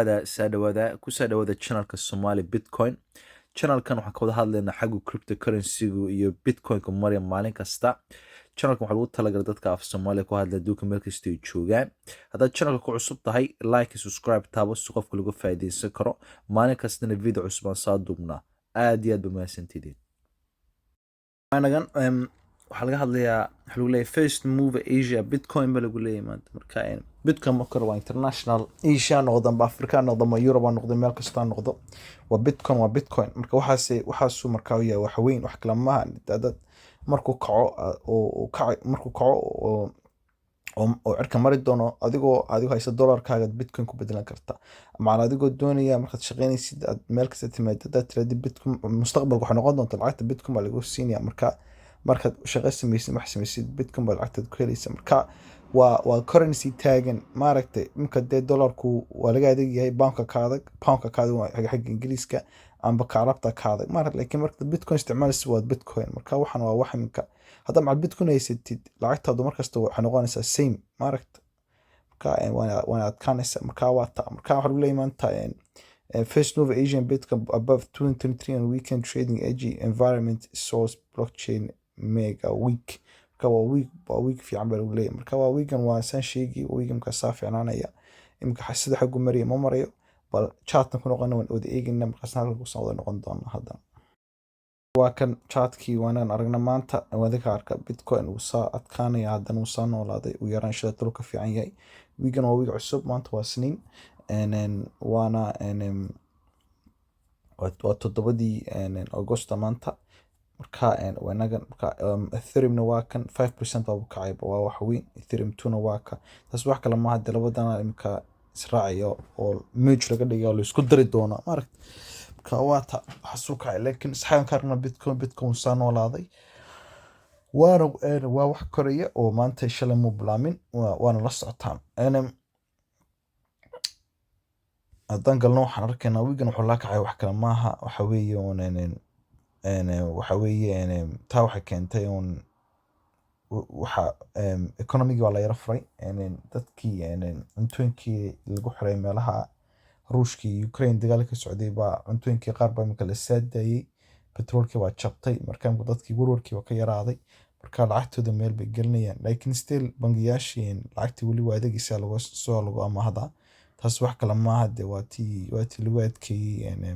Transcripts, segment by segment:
kusoo dhawaada channelka Somali Bitcoin. Channelkan waxaan ka wada hadlaynaa xagga cryptocurrency-gu iyo Bitcoin-ka maraya maalin kasta. Channelkan waxaa lagu talagalay dadka af Soomaaliya ku hadla adduunka meel kasta ay joogaan. Haddaad channelka ku cusub tahay, like, subscribe taabo si qofka lagu faa'iidaysan karo. Maalin kastana video cusub aan soo duubnaa. Aad iyo aad ba mahadsantidiin. Waxaa laga hadlayaa waxa lagu leeyahay first move Asia Bitcoin ba lagu leeyahay maanta marka Bitcoin marka waa international Asia noqdo amba Africa noqdo ama Europe noqdo meel kasta noqdo waa Bitcoin marka waxaas marka yahay wax weyn wax kala ma dad markuu kaco oo cirka mari doono adigoo haysta dollarkaaga Bitcoin ku bedelan karta ama adigoo doonaya markaad shaqeynaysid aad meel kasta timaado dad trade Bitcoin mustaqbalka waxa noqon doonta lacagta Bitcoin baa lagu siinaya markaad shaqo samaysid Bitcoin baa lacagta ku helaysa marka waa currency taagan maaragtay marka dollarku waa laga adeegyahay poundka kaada waa xagga Ingiriiska amba Carabta kaada maaragtay laakiin marka Bitcoin isticmaalaysid waa Bitcoin marka waxan waa wax minka hadda macal Bitcoin haysatid lacagtaadu markasta waxay noqonaysaa same maaragtay marka waana adkaanaysa marka waxa lagu leeyahay maanta first move Asian Bitcoin above 223 on weekend trading edge environment source blockchain mega week marka waa week fiican baa lagu leeyahay marka waa weekan waa san sheegi weekan ka saafiicnaanaya imka xasida xagu mariyo ma marayo bal chartna ku noqon wada eegina marka sanadka ku soo noqon doona hadda waa kan chartkii waanaan aragna maanta wadaka arka Bitcoin uu saa adkaanaya haddana uu saa noolaaday uu yaraan shida tulka fiican yahay weekan waa week cusub maanta waa Isniin waana waa 7 August maanta marka wanagan marka Ethereum waa kan 5% oo kacay waa wax weyn Ethereum 2 waa ka taas wax kale ma hadda labadana imka israaciyo oo merge laga dhigayo la isku dari doono maaragtay marka waata xasuuka laakiin saxan karna Bitcoin saan noolaaday waa wax koraya oo maanta shalay mu blaamin waana la socotaan haddaan galno waxaan arkaynaa weegan wuxuu la kacay wax kale maaha waxa weeye taa waxay keentay waxa economy waa la yara furay dadkii cuntooyinkii lagu xiray meelaha Ruushka iyo Ukraine dagaal ka socday baa cuntooyinkii qaar baa imika la saadayay petrolkii waa jabtay marka dadkii warwarkii waa ka yaraaday marka lacagtooda meel bay gelinayaan laakiin still bangiyaashii lacagtii wali waa adeegaysa lagu amaahda taas wax kale maaha de waa tii lagu adkeeyay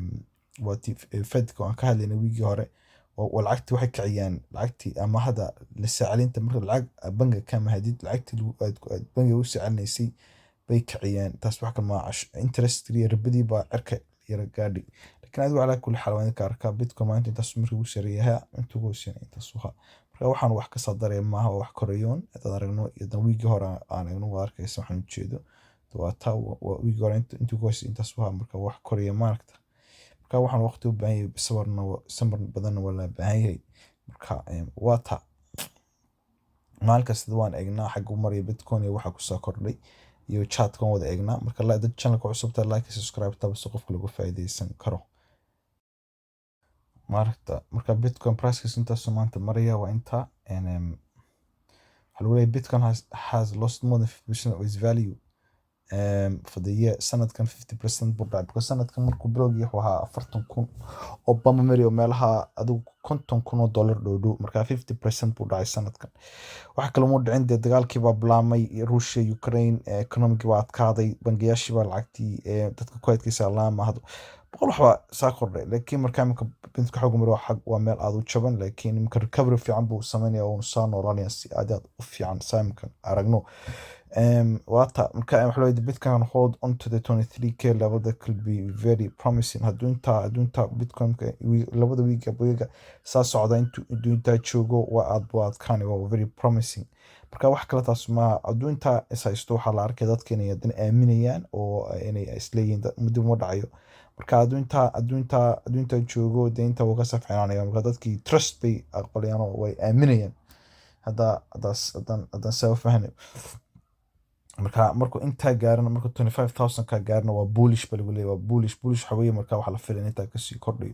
waa tii Fedka aan ka hadlaynay wiigi hore oo lacagtii waxay kiciyaan lacagtii amaahda la saacilinta marka lacag bangiga ka mahadid lacagtii bangiga u saacilinaysay bay kiciyaan taas wax kale ma interest ribadii baa cirka yara gaadhi laakiin adigu ala kulli xal waan ka arkaa Bitcoin maanta intaas markii uu sareeyahay intuu goosan intaas waxa marka waxaan wax ka soo daray maaha wax korayoon dad aragno iyo wiigi hore aan aragno arkaysa waxaan jeedo taa wiigi hore intuu goosan intaas waxa marka wax koraya maaragta marka waxaan waqti u baahan yahay samar badan wala baahan yahay marka waata maalin kasta waan eegnaa xag u maray Bitcoin iyo waxa ku soo kordhay iyo chat kan wada eegnaa marka la dad channelka cusub ta like subscribe tab si qofka lagu faa'iideysan karo marka Bitcoin price intaas maanta maraya waa inta halway Bitcoin has lost more than 50% of its value for the year sanadkan 50% buu dhacay because sanadkan markuu blog yahay waxa 40,000 oo bama mariyo meelaha adigu $50,000 dhow marka 50% buu dhacay sanadkan waxa kale uu dhicin dagaalkii baa bilaamay Russia Ukraine economic waa adkaaday bangiyaashii baa lacagtii dadka ku adkaysa laama hado boqol waxba saa kordhay laakiin marka Bitcoin xog maro waa meel aad u jaban laakiin marka recovery fiican buu sameeyaa oo soo noolaanaya si aad u fiican saamkan aragno waata marka waxa loo Bitcoin hold on to the 23k level that could be very promising hadunta Bitcoin labada week saa socda inta joogo waa aad kan waa very promising marka wax kale taas ma adunta isaysto waxa la arkay dadka inay aaminayaan oo inay isleeyihiin muddo ma dhacayo marka adunta joogo deynta uga safaynaanaya marka dadkii trust bay aqbalayaan oo way aaminayaan hadda soo fahanay marka inta gaarana marka 25,000 ka gaarna waa bullish bal waa bullish xaweye marka waxa la filan inta ka sii kordhiyo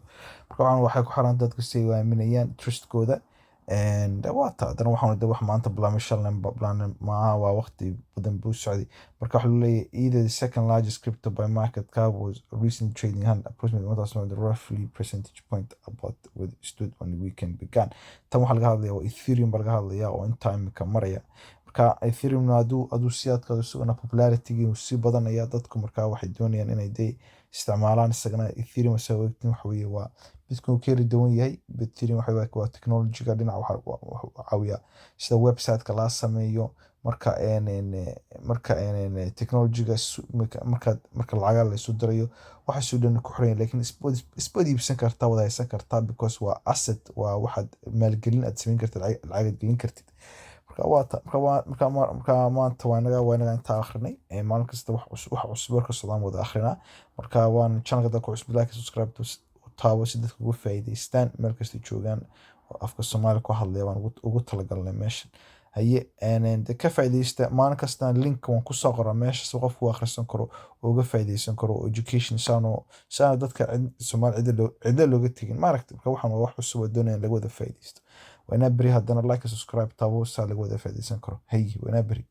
marka waxay ku xiran dadka si ay aaminayaan trust kooda waata haddana waxaan de wax maanta bilaabmay shalin bilaabnay maaha waa waqti badan buu socday marka waxa leeyahay either the second largest crypto by market cap was recently trading hand approximately 1000 roughly percentage point about with stood on the weekend began tan waxaa laga hadlaya waa ethereum baa laga hadlaya oo inta imika maraya marka ethereum haduu si adkaado isagana popularity si badanaya dadku marka waxay doonayaan inay de isticmaalaan isagana ethereum sababtin waxa weeye waa bitcoin keri duwan yahay ethereum waa technology-ga dhinaca waxa caawiya sida website-ka la sameeyo marka technology-ga marka lacag la isu dirayo waxa soo dhan ku xiran laakiin isbad iibsan kartaa wada haysan kartaa because waa asset waa waxaad maalgelin aad samayn kartid lacag gelin kartid marka maanta waa inaga intaa akhrinay maalin kasta wax cusub ka socdaan wada akhrinaa marka waan channelka ku cusub like subscribe taabo si dadka uga faa'iidaystaan meel kasta joogaan oo afka Soomaali ku hadlaya waan ugu talagalnay meeshan haye de ka faa'iidaysta maalin kasta link waan ku soo qoraa meesha si qofku akhrisan karo oo uga faa'iidaysan karo education saan dadka Soomaali cid looga tagin maaragtay marka waxaan wax cusub oo doonayaan laga wada faa'iidaysto waana bari haddana like subscribe taabo saa laga wada faa'iidaysan karo haye waana bari